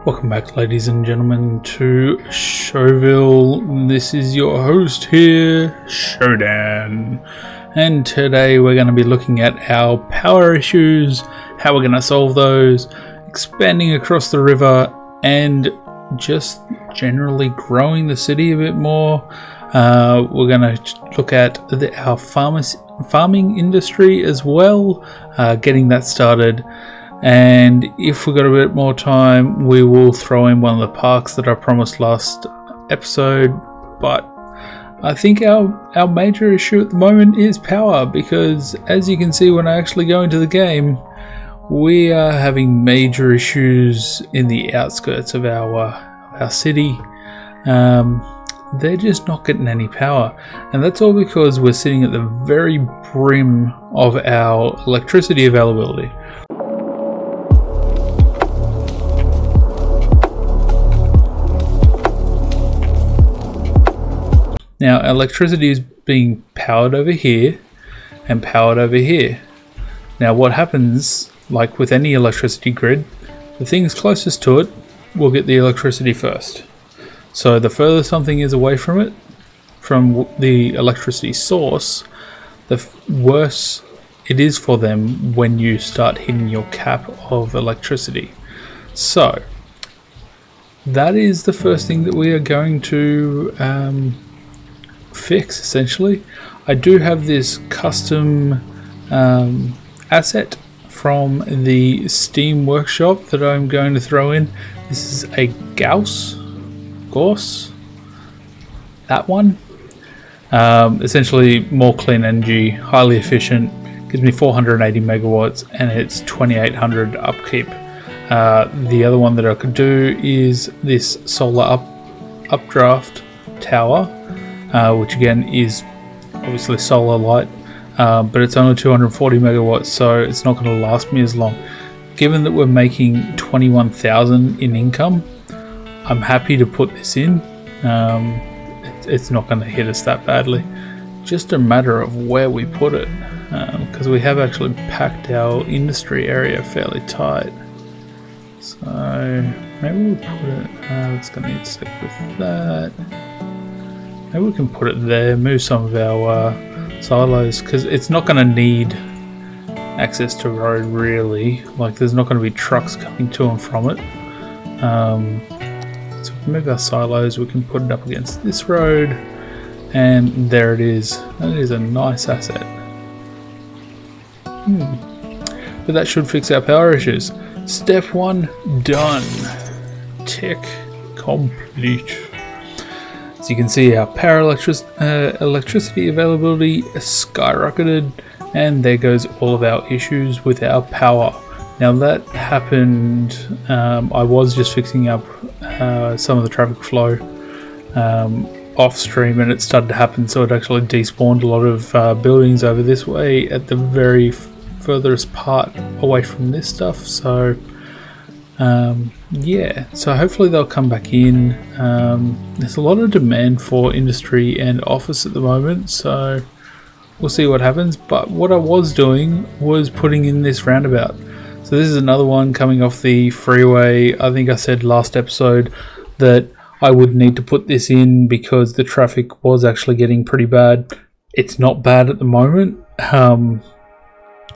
Welcome back, ladies and gentlemen, to Showville. This is your host here, Showdan, and today we're going to be looking at our power issues, how we're going to solve those, expanding across the river, and just generally growing the city a bit more. We're going to look at our farming industry as well, getting that started. And if we've got a bit more time, we will throw in one of the parks that I promised last episode. But I think our major issue at the moment is power, because as you can see when I actually go into the game, we are having major issues in the outskirts of our city. They're just not getting any power, and that's all because we're sitting at the very brim of our electricity availability. Now, electricity is being powered over here and powered over here. Now, what happens, like with any electricity grid, the things closest to it will get the electricity first. So the further something is away from it, from the electricity source, the worse it is for them when you start hitting your cap of electricity. So that is the first thing that we are going to fix, essentially. I do have this custom asset from the Steam workshop that I'm going to throw in. This is a Gauss, that one. Essentially more clean energy, highly efficient, gives me 480 megawatts, and it's 2800 upkeep. The other one that I could do is this solar updraft tower, which again is obviously solar light, but it's only 240 megawatts, so it's not going to last me as long. Given that we're making 21,000 in income, I'm happy to put this in. It's not going to hit us that badly. Just a matter of where we put it, because we have actually packed our industry area fairly tight. So maybe we'll put it, it's going to need to stick with that. Maybe we can put it there, move some of our silos, because it's not going to need access to road really. Like, there's not going to be trucks coming to and from it. So if we move our silos, we can put it up against this road, and there it is. That is a nice asset. But that should fix our power issues. Step 1 done. Tick complete. As you can see, our power electricity availability skyrocketed, and there goes all of our issues with our power. Now that happened, I was just fixing up some of the traffic flow off stream, and it started to happen, so it actually despawned a lot of buildings over this way at the very furthest part away from this stuff. So yeah, so hopefully they'll come back in. There's a lot of demand for industry and office at the moment, so we'll see what happens. But what I was doing was putting in this roundabout. So this is another one coming off the freeway. I think I said last episode that I would need to put this in because the traffic was actually getting pretty bad. It's not bad at the moment.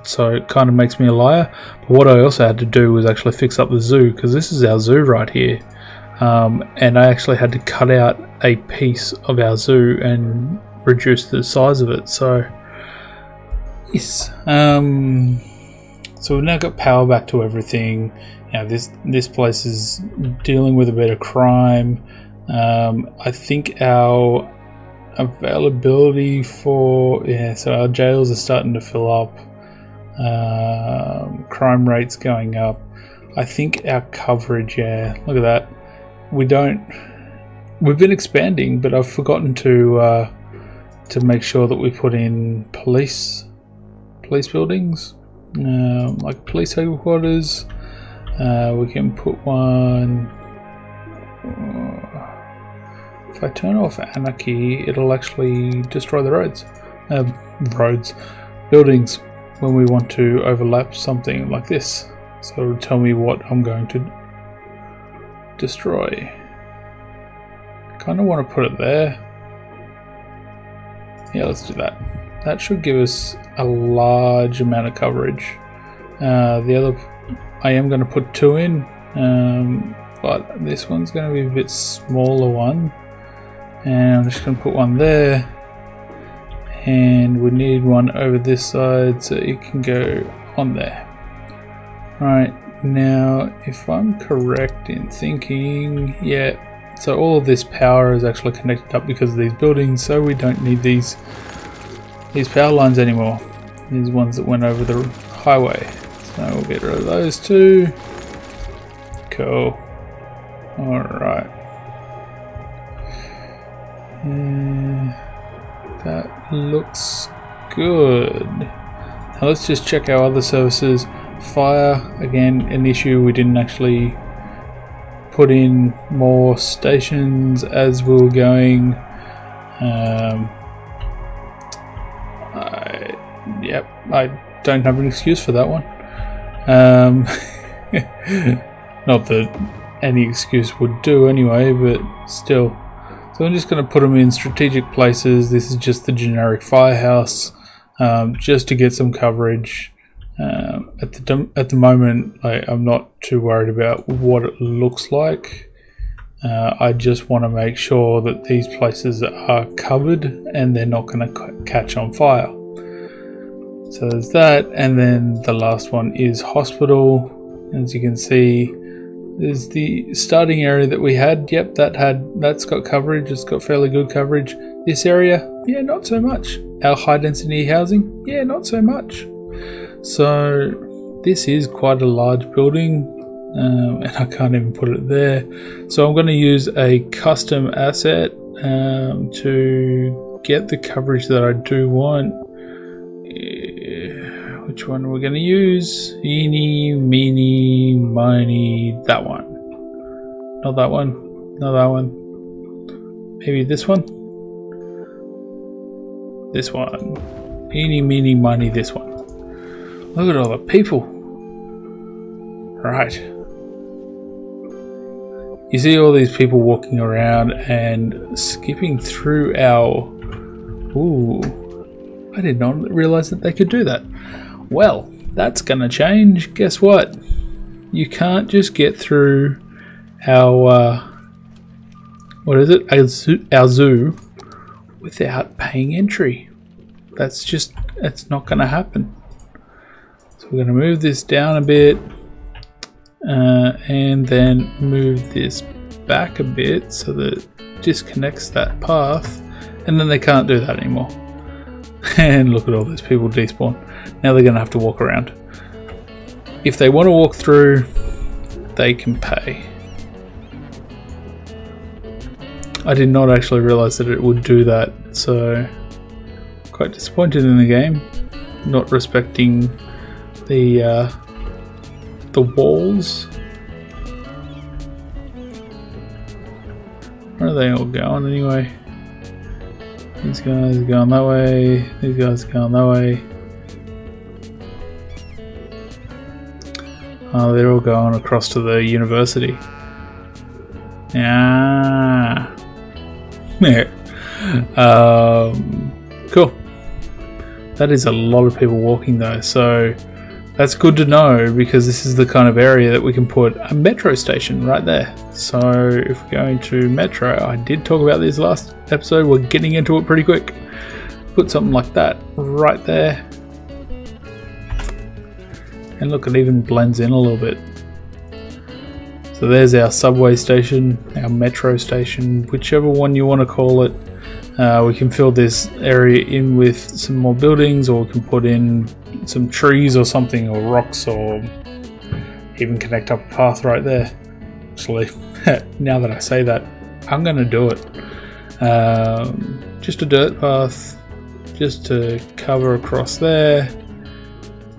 So it kind of makes me a liar. But what I also had to do was actually fix up the zoo, because this is our zoo right here. And I actually had to cut out a piece of our zoo and reduce the size of it. So yes. So we've now got power back to everything. Now this place is dealing with a bit of crime. I think our availability for so our jails are starting to fill up. Crime rates going up. I think our coverage, look at that. We've been expanding, but I've forgotten to make sure that we put in police buildings, like police headquarters. We can put one. If I turn off anarchy, it'll actually destroy the buildings when we want to overlap something like this. So it'll tell me what I'm going to destroy. Kind of want to put it there. Yeah, let's do that. That should give us a large amount of coverage. The other, I am going to put 2 in, but this one's going to be a bit smaller one. And I'm just going to put one there. And we need one over this side so it can go on there. Right, now if I'm correct in thinking, yeah, so all of this power is actually connected up because of these buildings, so we don't need these power lines anymore. These ones that went over the highway. So we'll get rid of those 2. Cool. Alright. That looks good. Now let's just check our other services. Fire, again, an issue. We didn't actually put in more stations as we were going. Yep, I don't have an excuse for that one. Not that any excuse would do anyway, but still. So I'm just going to put them in strategic places. This is just the generic firehouse, just to get some coverage. At the moment, I'm not too worried about what it looks like. I just want to make sure that these places are covered and they're not going to catch on fire. So there's that, and then the last one is hospital. As you can see, there's the starting area that we had. Yep, that's got coverage. It's got fairly good coverage. This area, yeah, not so much. Our high density housing, yeah, not so much. So this is quite a large building, and I can't even put it there. So I'm going to use a custom asset to get the coverage that I do want. Which one are we going to use? Eeny, meeny, miny, that one. Not that one. Not that one. Maybe this one? This one. Eeny, meeny, miny, this one. Look at all the people. Right. You see all these people walking around and skipping through our... Ooh. I did not realize that they could do that. Well, that's gonna change. Guess what? You can't just get through our what is it? Our zoo without paying entry. It's not gonna happen. So we're gonna move this down a bit, and then move this back a bit so that it disconnects that path, and then they can't do that anymore. And look at all those people despawn. Now they're going to have to walk around. If they want to walk through, they can pay. I did not actually realize that it would do that, so quite disappointed in the game, not respecting the walls. Where are they all going anyway? These guys are going that way, these guys are going that way. Oh, they're all going across to the university. Yeah. Cool. That is a lot of people walking though, so that's good to know, because this is the kind of area that we can put a metro station right there. So if we're going to metro, I did talk about this last episode, we're getting into it pretty quick. Put something like that right there. And look, it even blends in a little bit. So there's our subway station, our metro station, whichever one you want to call it. We can fill this area in with some more buildings, or we can put in some trees or something, or rocks, or even connect up a path right there. Actually, now that I say that, I'm going to do it. Just a dirt path, just to cover across there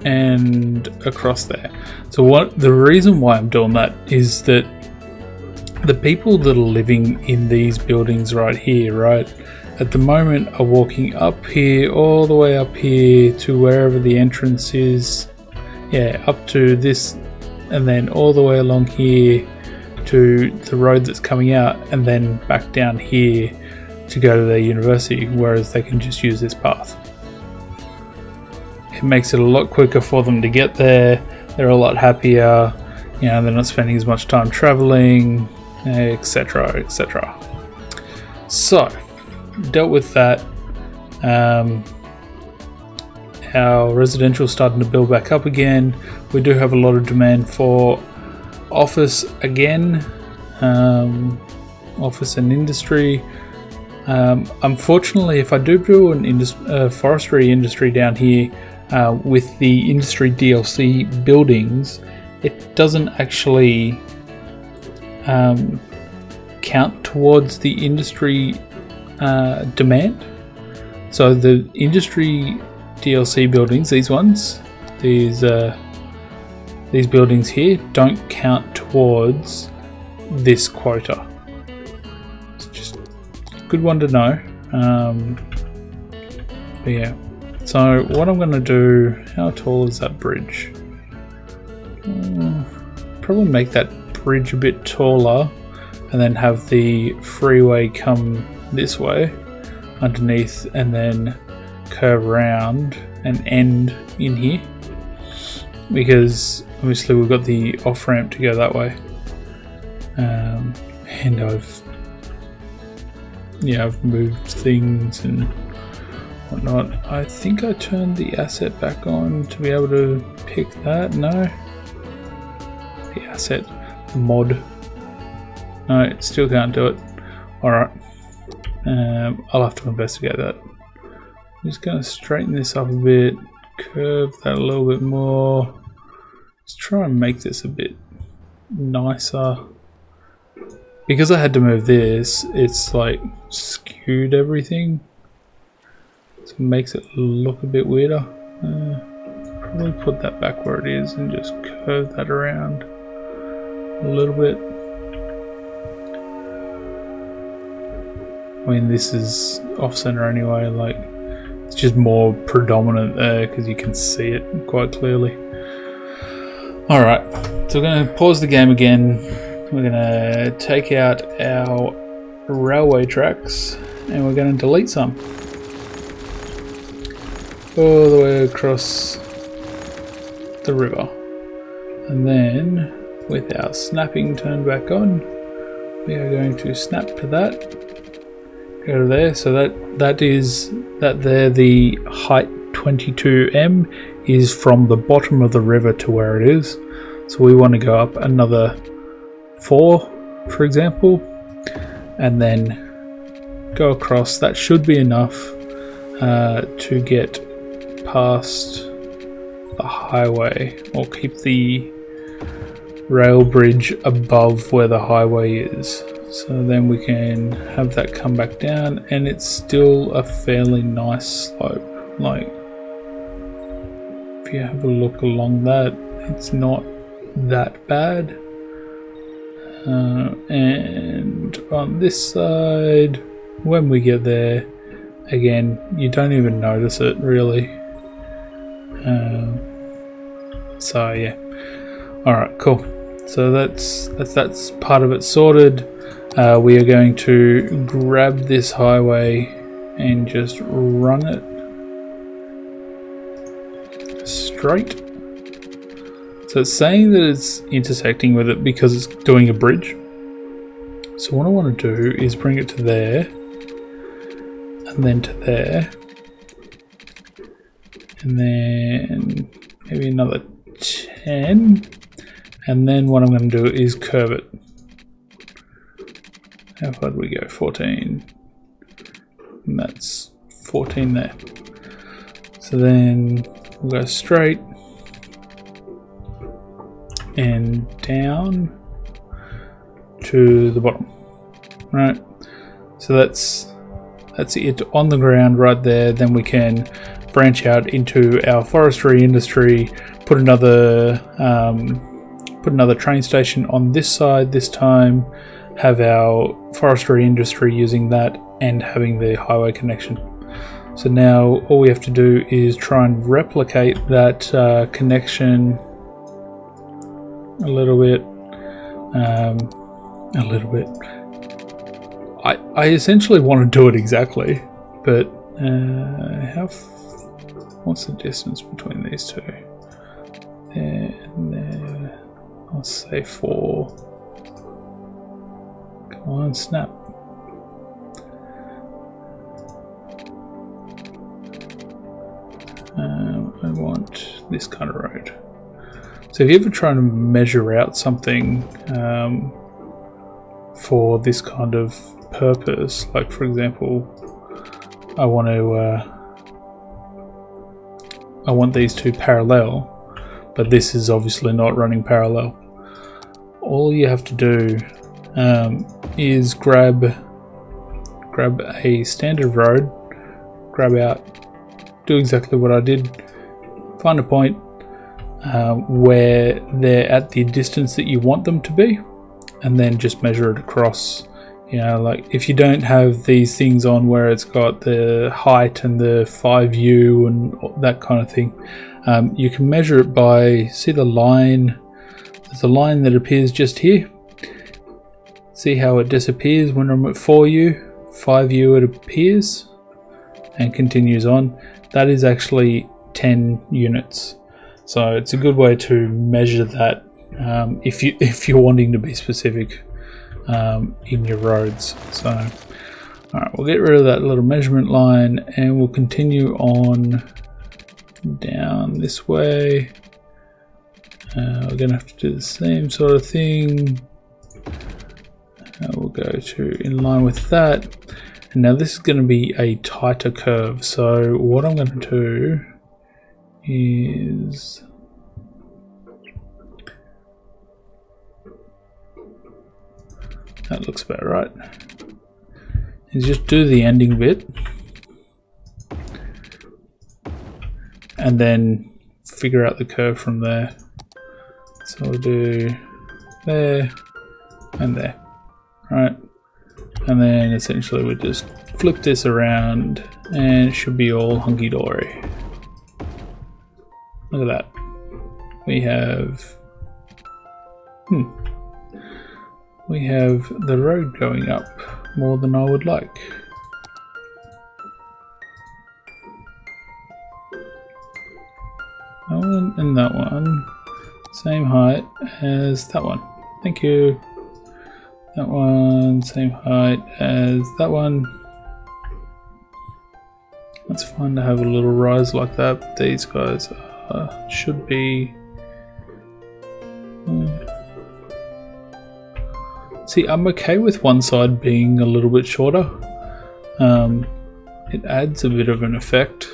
and across there. So the reason why I'm doing that is that the people that are living in these buildings right here, right, at the moment are walking up here, all the way up here to wherever the entrance is. Yeah, up to this, and then all the way along here to the road that's coming out and then back down here to go to their university, whereas they can just use this path. It makes it a lot quicker for them to get there. They're a lot happier, you know, they're not spending as much time traveling, etc, etc. So, dealt with that. Our residential starting to build back up again. We do have a lot of demand for office again, office and industry. Unfortunately, if I do build an forestry industry down here with the industry DLC buildings, it doesn't actually count towards the industry demand. So the industry DLC buildings, these ones, these buildings here don't count towards this quota. It's just a good one to know. But yeah, so what I'm going to do, how tall is that bridge? Probably make that bridge a bit taller and then have the freeway come this way underneath and then curve around and end in here, because obviously we've got the off ramp to go that way, and I've moved things and whatnot. I think I turned the asset back on to be able to pick that. No, the asset, the mod. No, still can't do it. Alright, I'll have to investigate that. I'm just going to straighten this up a bit, curve that a little bit more. Let's try and make this a bit nicer. Because I had to move this, it's like skewed everything. So it makes it look a bit weirder. Probably put that back where it is and just curve that around a little bit. I mean, this is off center anyway, like it's just more predominant there because you can see it quite clearly. Alright, so we're going to pause the game again. We're going to take out our railway tracks and we're going to delete some. All the way across the river. And then, with our snapping turned back on, we are going to snap to that. Go to there, so the height 22m is from the bottom of the river to where it is. So we want to go up another 4, for example, and then go across. That should be enough to get past the highway, or keep the rail bridge above where the highway is. So then we can have that come back down, and it's still a fairly nice slope. Like, if you have a look along that, it's not that bad. And on this side, when we get there, again, you don't even notice it really. So yeah, alright, cool. So that's part of it sorted. We are going to grab this highway and just run it straight. So it's saying that it's intersecting with it because it's doing a bridge. So what I want to do is bring it to there, and then to there, and then maybe another 10, and then what I'm going to do is curve it. How far do we go? 14. And that's 14 there. So then we'll go straight and down to the bottom. Right. So that's it on the ground right there. Then we can branch out into our forestry industry, put another train station on this side this time, have our forestry industry using that and having the highway connection. So now all we have to do is try and replicate that connection a little bit. a little bit. I essentially want to do it exactly, but what's the distance between these two? There and there. I'll say 4. Come on, snap. I want this kind of road. So if you ever try to measure out something for this kind of purpose, like for example, I want these two parallel, but this is obviously not running parallel. All you have to do is grab a standard road, do exactly what I did, find a point where they're at the distance that you want them to be, and then just measure it across. You know, like if you don't have these things on where it's got the height and the 5U and that kind of thing, you can measure it by, see the line, there's a line that appears just here. See how it disappears when I'm at 4U, 5U it appears and continues on. That is actually 10 units. So it's a good way to measure that if you're wanting to be specific in your roads. So alright, we'll get rid of that little measurement line and we'll continue on down this way. We're going to have to do the same sort of thing. We'll go to in line with that. And now this is going to be a tighter curve. So what I'm going to do is that looks about right. Is just do the ending bit and then figure out the curve from there. So we'll do there and there, right? And then essentially we just flip this around and it should be all hunky-dory. Look at that. We have the road going up more than I would like. That one and that one, same height as that one. Thank you. That one, same height as that one. It's fun to have a little rise like that, but these guys should be... See, I'm okay with one side being a little bit shorter. It adds a bit of an effect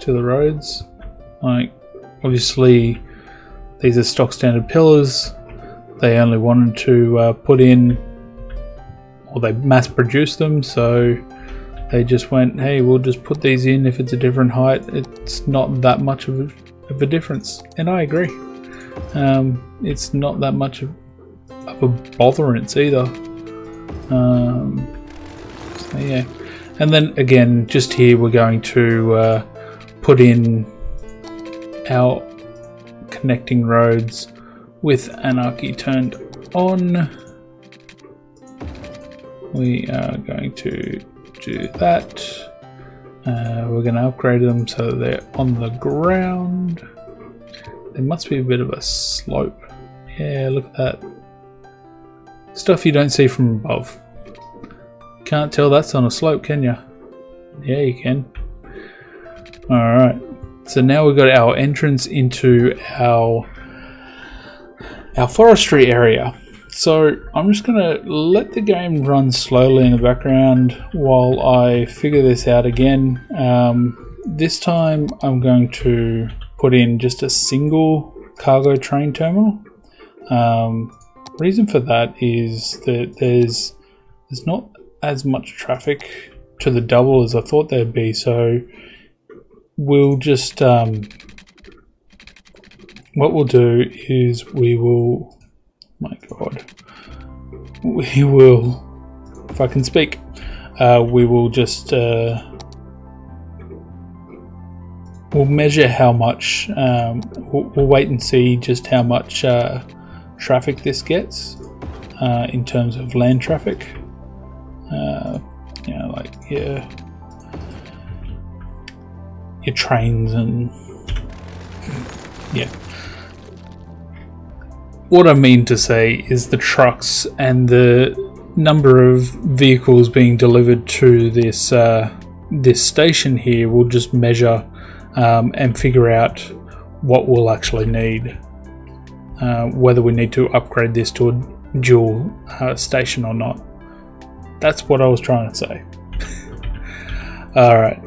to the roads. Like, obviously, these are stock standard pillars. They only wanted to put in, or they mass produced them, so they just went, hey, we'll just put these in if it's a different height. It's not that much of a difference. And I agree. It's not that much of a botherance either. So yeah. And then again, just here we're going to put in our connecting roads with anarchy turned on. We are going to do that. We're going to upgrade them so they're on the ground. There must be a bit of a slope. Yeah, look at that. Stuff you don't see from above. Can't tell that's on a slope, can you? Yeah, you can. Alright, so now we've got our entrance into our forestry area. So I'm just going to let the game run slowly in the background while I figure this out again. This time I'm going to put in just a single cargo train terminal. Reason for that is that there's not as much traffic to the double as I thought there'd be, so we'll just what we'll do is we will, my god, we will, if I can speak, we will just we'll measure how much we'll wait and see just how much traffic this gets in terms of land traffic. You know, like your trains and yeah. What I mean to say is the trucks and the number of vehicles being delivered to this this station here will just measure and figure out what we'll actually need, whether we need to upgrade this to a dual station or not. That's what I was trying to say. Alright,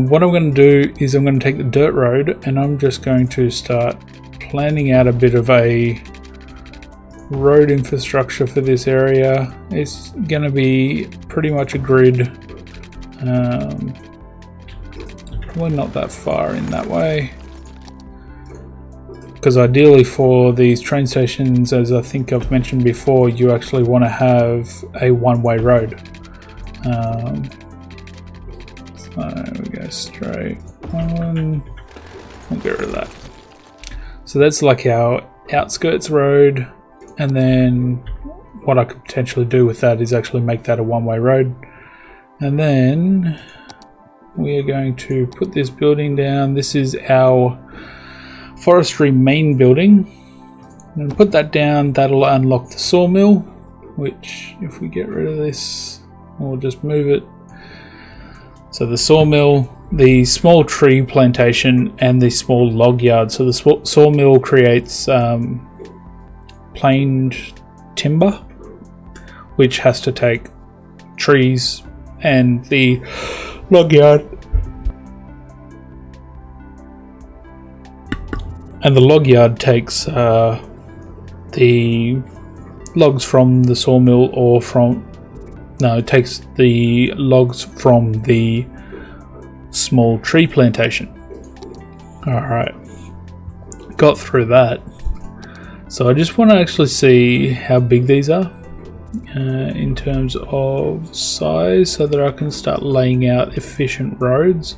what I'm going to do is I'm going to take the dirt road and I'm just going to start planning out a bit of a road infrastructure for this area. It's going to be pretty much a grid, probably not that far in that way, because ideally for these train stations, as I think I've mentioned before, you actually want to have a one-way road. So we go straight on, we'll get rid of that. So that's like our outskirts road, and then what I could potentially do with that is actually make that a one-way road. And then we are going to put this building down. This is our forestry main building. And put that down, that'll unlock the sawmill, which if we get rid of this, we'll just move it. So the sawmill, the small tree plantation, and the small log yard. So the sawmill creates planed timber, which has to take trees, and the log yard takes the logs from the sawmill, or it takes the logs from the small tree plantation. Alright, got through that. So I just want to actually see how big these are in terms of size, so that I can start laying out efficient roads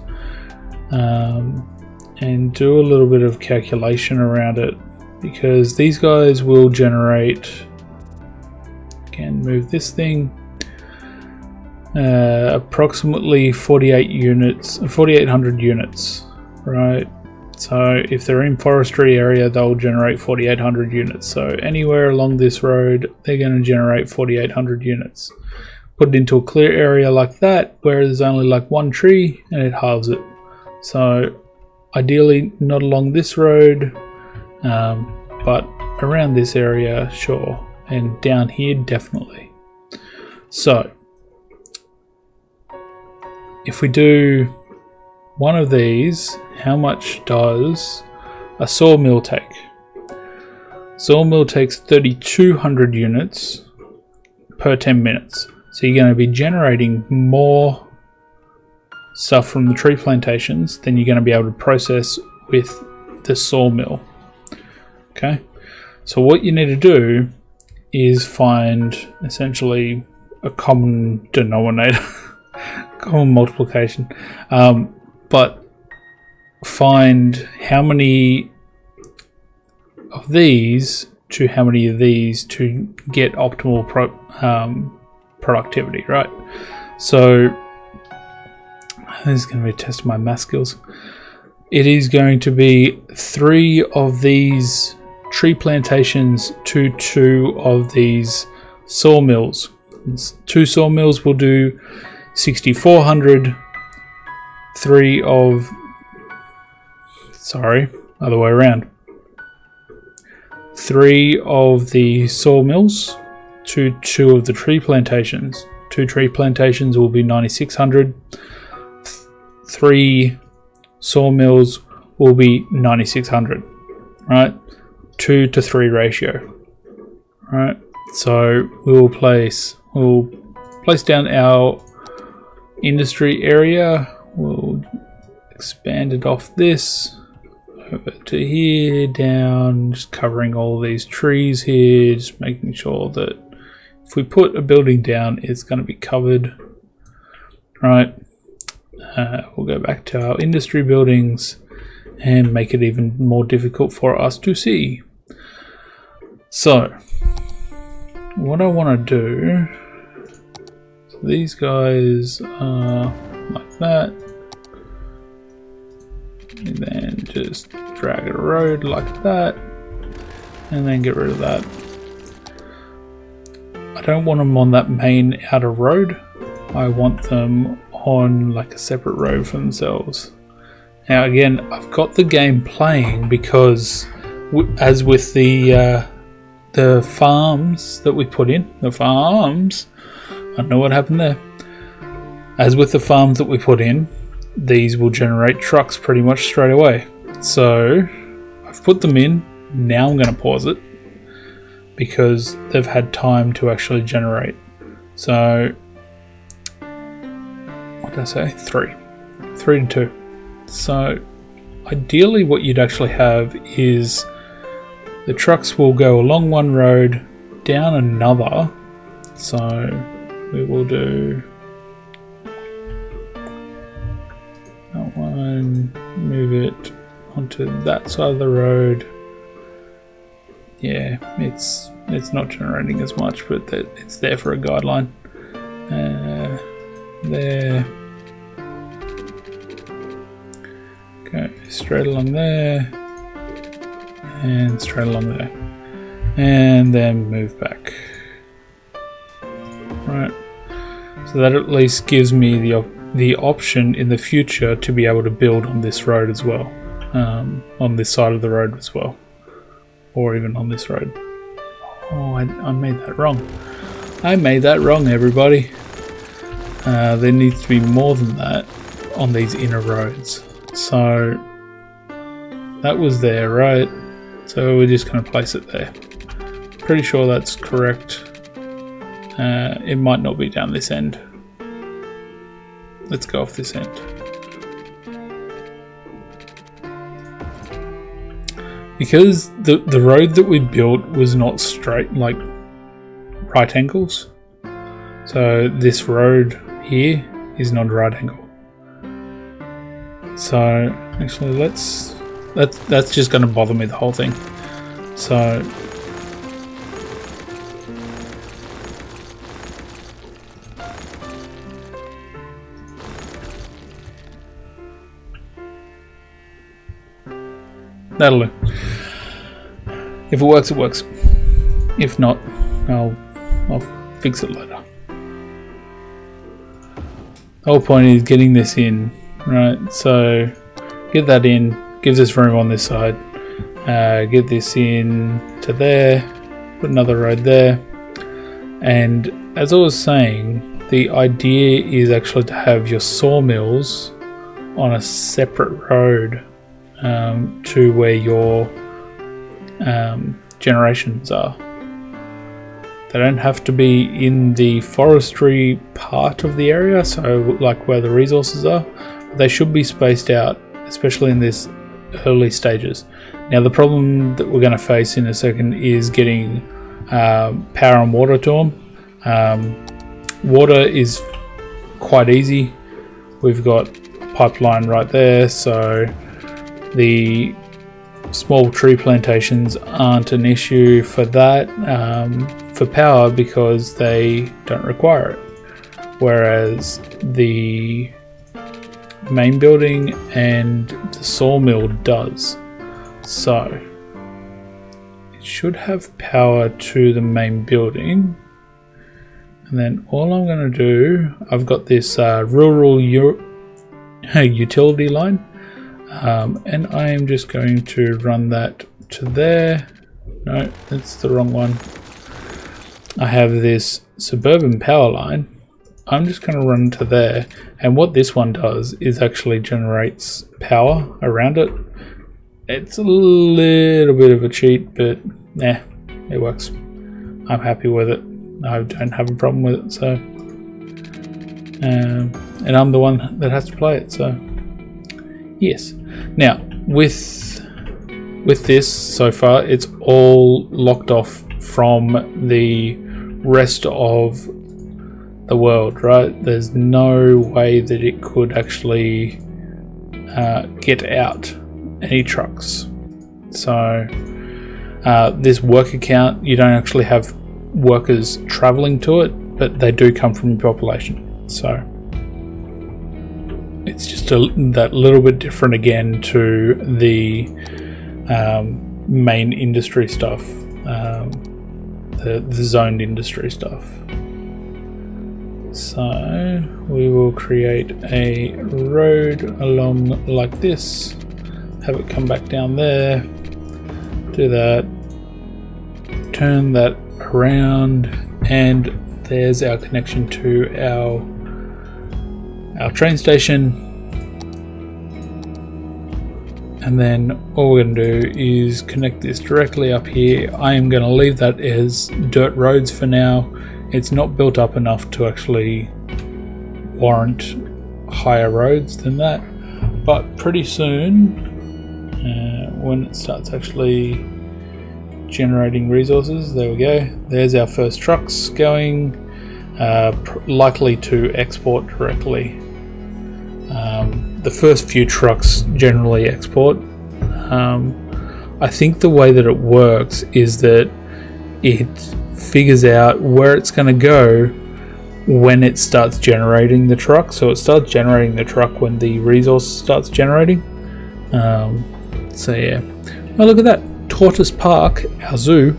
and do a little bit of calculation around it, because these guys will generate, can move this thing, approximately 4,800 units, right? So if they're in forestry area, they'll generate 4,800 units. So anywhere along this road, they're going to generate 4,800 units. Put it into a clear area like that, where there's only like one tree, and it halves it. So ideally not along this road, but around this area, sure, and down here definitely. So if we do one of these, how much does a sawmill take? Sawmill takes 3,200 units per 10 minutes. So you're going to be generating more stuff from the tree plantations than you're going to be able to process with the sawmill. Okay, so what you need to do is find essentially a common denominator, common multiplication, but find how many of these to how many of these to get optimal productivity, right? So this is going to be a test of my math skills. It is going to be 3 of these tree plantations to 2 of these sawmills. 2 sawmills will do 6,400. 3 of, sorry, other way around. 3 of the sawmills to 2 of the tree plantations. 2 tree plantations will be 9,600. 3 sawmills will be 9,600. Right? 2 to 3 ratio. Right? So we'll place down our industry area. We'll expand it off this over to here, down, just covering all these trees here, just making sure that if we put a building down, it's going to be covered. Right, we'll go back to our industry buildings and make it even more difficult for us to see. So what I want to do, so these guys are like that, and then just drag a road like that, and then get rid of that. I don't want them on that main outer road. I want them on like a separate road for themselves. Now again, I've got the game playing because as with the farms that we put in, I don't know what happened there. As with the farms that we put in, these will generate trucks pretty much straight away. So I've put them in. Now I'm going to pause it because they've had time to actually generate. So what did I say? 3 to 2. So ideally what you'd actually have is the trucks will go along one road, down another. So we will do that one, move it onto that side of the road. Yeah, it's not generating as much, but it's there for a guideline. There. Go straight along there. And straight along there. And then move back. Right. So that at least gives me the option in the future to be able to build on this road as well. On this side of the road as well. Or even on this road. Oh, I made that wrong. I made that wrong, everybody. There needs to be more than that on these inner roads. So that was there, right? So we're just going to place it there. Pretty sure that's correct. It might not be down this end. Let's go off this end. Because the road that we built was not straight, like right angles. So this road here is not a right angle. So actually that's just going to bother me the whole thing. So that'll do. If it works, it works. If not, I'll fix it later. The whole point is getting this in, right? So get that in, gives us room on this side. Get this in to there, put another road there. And as I was saying, the idea is actually to have your sawmills on a separate road to where your generations are. They don't have to be in the forestry part of the area, so like where the resources are. They should be spaced out, especially in this early stages. Now the problem that we're going to face in a second is getting power and water to them. Water is quite easy. We've got a pipeline right there, so the small tree plantations aren't an issue for that, for power, because they don't require it, whereas the main building and the sawmill does. So it should have power to the main building, and then all I'm going to do, I've got this rural utility line, and I am just going to run that to there. No, that's the wrong one. I have this suburban power line. I'm just going to run to there, and what this one does is actually generates power around it. It's a little bit of a cheat, but nah, it works. I'm happy with it. I don't have a problem with it, so and I'm the one that has to play it, so yes. Now with this so far, it's all locked off from the rest of the world, right? There's no way that it could actually get out any trucks. So This worker count, you don't actually have workers traveling to it, but they do come from your population. So it's just that little bit different again to the main industry stuff, the zoned industry stuff. So we will create a road along like this, have it come back down there, do that, turn that around, and there's our connection to our train station. And then all we're going to do is connect this directly up here. I am going to leave that as dirt roads for now. It's not built up enough to actually warrant higher roads than that, but pretty soon when it starts actually generating resources, there we go, there's our first trucks going, likely to export directly. The first few trucks generally export. I think the way that it works is that it figures out where it's going to go when it starts generating the truck. So it starts generating the truck when the resource starts generating. So yeah, well, look at that. Tortoise Park, our zoo,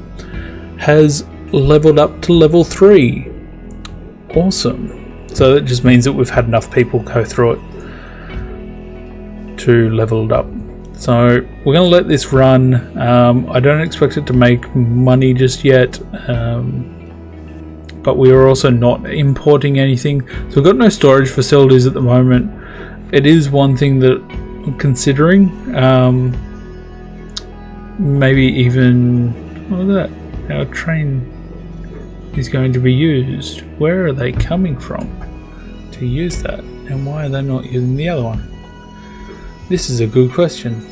has leveled up to level 3. Awesome. So that just means that we've had enough people go through it to level it up. So we're going to let this run. I don't expect it to make money just yet, but we are also not importing anything. So we've got no storage facilities at the moment. It is one thing that I'm considering. Maybe even, look at that, our train is going to be used. Where are they coming from to use that? And why are they not using the other one? This is a good question.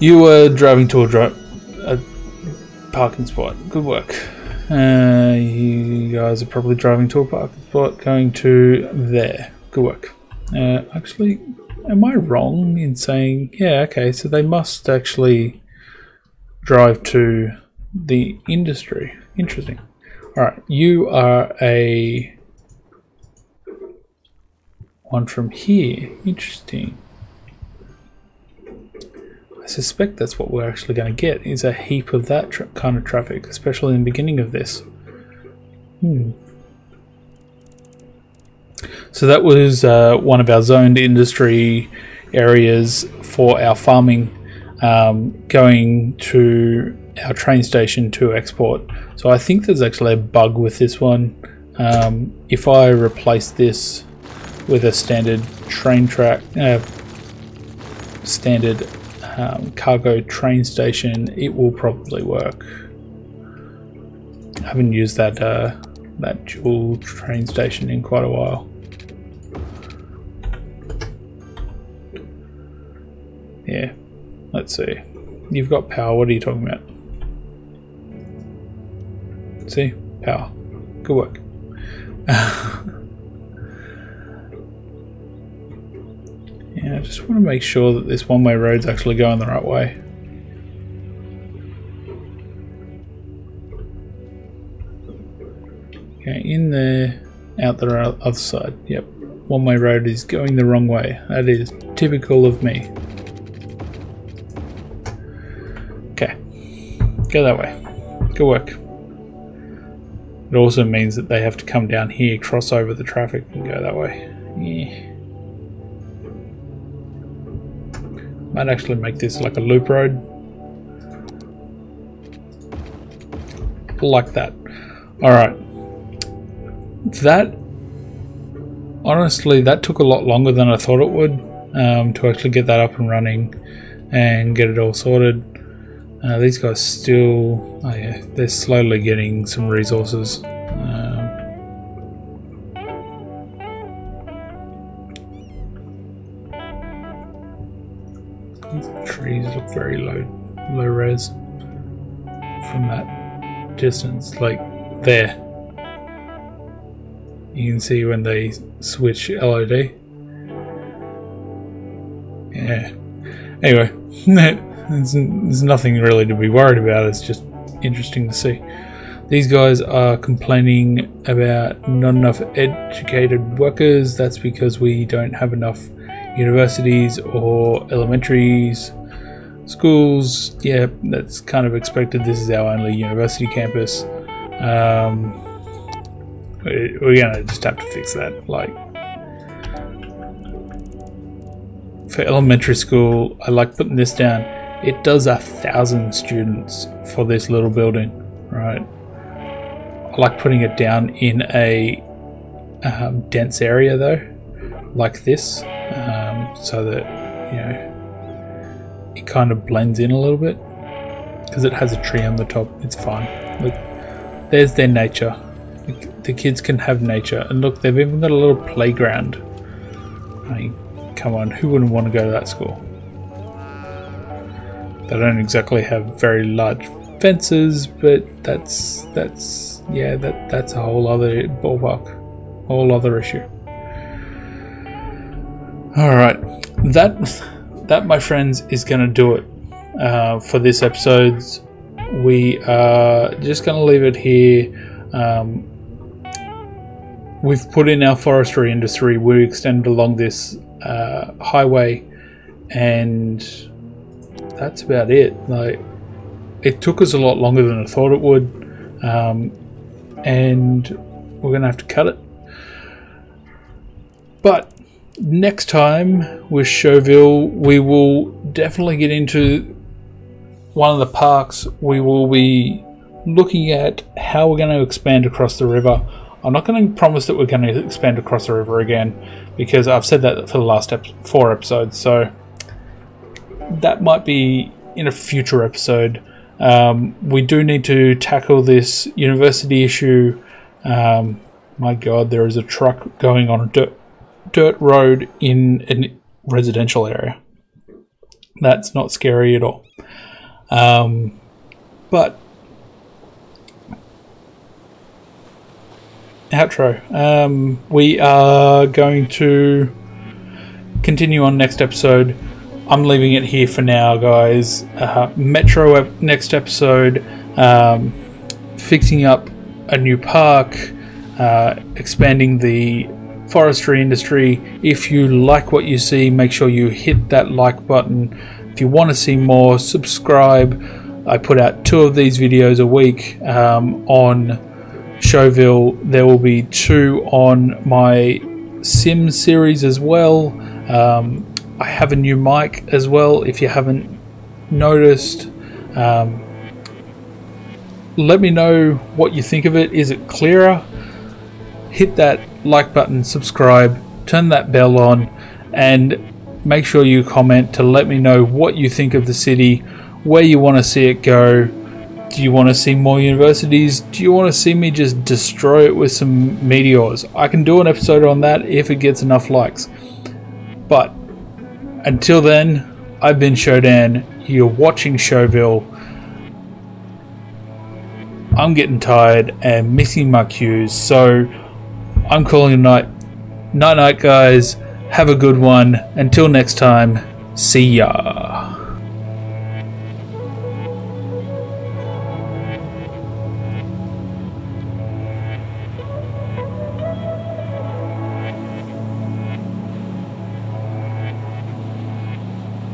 You were driving to a parking spot. Good work. You guys are probably driving to a parking spot going to there. Good work. Actually, am I wrong in saying, yeah, okay, so they must actually drive to the industry. Interesting. Alright, you are a one from here. Interesting. I suspect that's what we're actually going to get, is a heap of that kind of traffic, especially in the beginning of this. So that was one of our zoned industry areas for our farming, going to our train station to export. So I think there's actually a bug with this one. If I replace this with a standard train track, standard cargo train station, it will probably work. I haven't used that that dual train station in quite a while. Yeah, let's see. You've got power. What are you talking about? See, power. Good work. Yeah, I just want to make sure that this one-way road's actually going the right way. Okay, in there, out the other side. Yep, one-way road is going the wrong way. That is typical of me. Okay, go that way. Good work. It also means that they have to come down here, cross over the traffic, and go that way. Yeah. Might actually make this like a loop road. Like that. Alright. That, honestly, that took a lot longer than I thought it would, to actually get that up and running and get it all sorted. These guys still, oh yeah, they're slowly getting some resources. These trees look very low res from that distance, like there. You can see when they switch LOD. Yeah. Anyway, there's nothing really to be worried about. It's just interesting to see. These guys are complaining about not enough educated workers. That's because we don't have enough universities or elementaries, schools. Yeah, that's kind of expected. This is our only university campus. We're gonna just have to fix that. Like, for elementary school, I like putting this down. It does 1,000 students for this little building, right? I like putting it down in a dense area though, like this, so that, you know, it kind of blends in a little bit, because it has a tree on the top. It's fine. Look, there's their nature. The kids can have nature, and look, they've even got a little playground. I mean, come on, who wouldn't want to go to that school? They don't exactly have very large fences, but that's a whole other ballpark, whole other issue. All right, that my friends is going to do it for this episode. We are just going to leave it here. We've put in our forestry industry. We extended along this highway, and that's about it. Like, it took us a lot longer than I thought it would, and we're gonna have to cut it. But next time with Showville, we will definitely get into one of the parks. We will be looking at how we're going to expand across the river. I'm not going to promise that we're going to expand across the river again, because I've said that for the last 4 episodes, so that might be in a future episode. We do need to tackle this university issue. My god, there is a truck going on a dirt road in a residential area. That's not scary at all. But outro. We are going to continue on next episode. I'm leaving it here for now, guys. Metro next episode. Fixing up a new park. Expanding the forestry industry. If you like what you see, make sure you hit that like button. If you want to see more, subscribe. I put out 2 of these videos a week on Showville. There will be 2 on my Sim series as well. I have a new mic as well, if you haven't noticed. Let me know what you think of it. Is it clearer? Hit that like button, subscribe, turn that bell on, and make sure you comment to let me know what you think of the city, where you want to see it go. Do you want to see more universities? Do you want to see me just destroy it with some meteors? I can do an episode on that if it gets enough likes. But until then, I've been Showdan. You're watching Showville. I'm getting tired and missing my cues, so I'm calling it a night. Night night, guys. Have a good one. Until next time, see ya.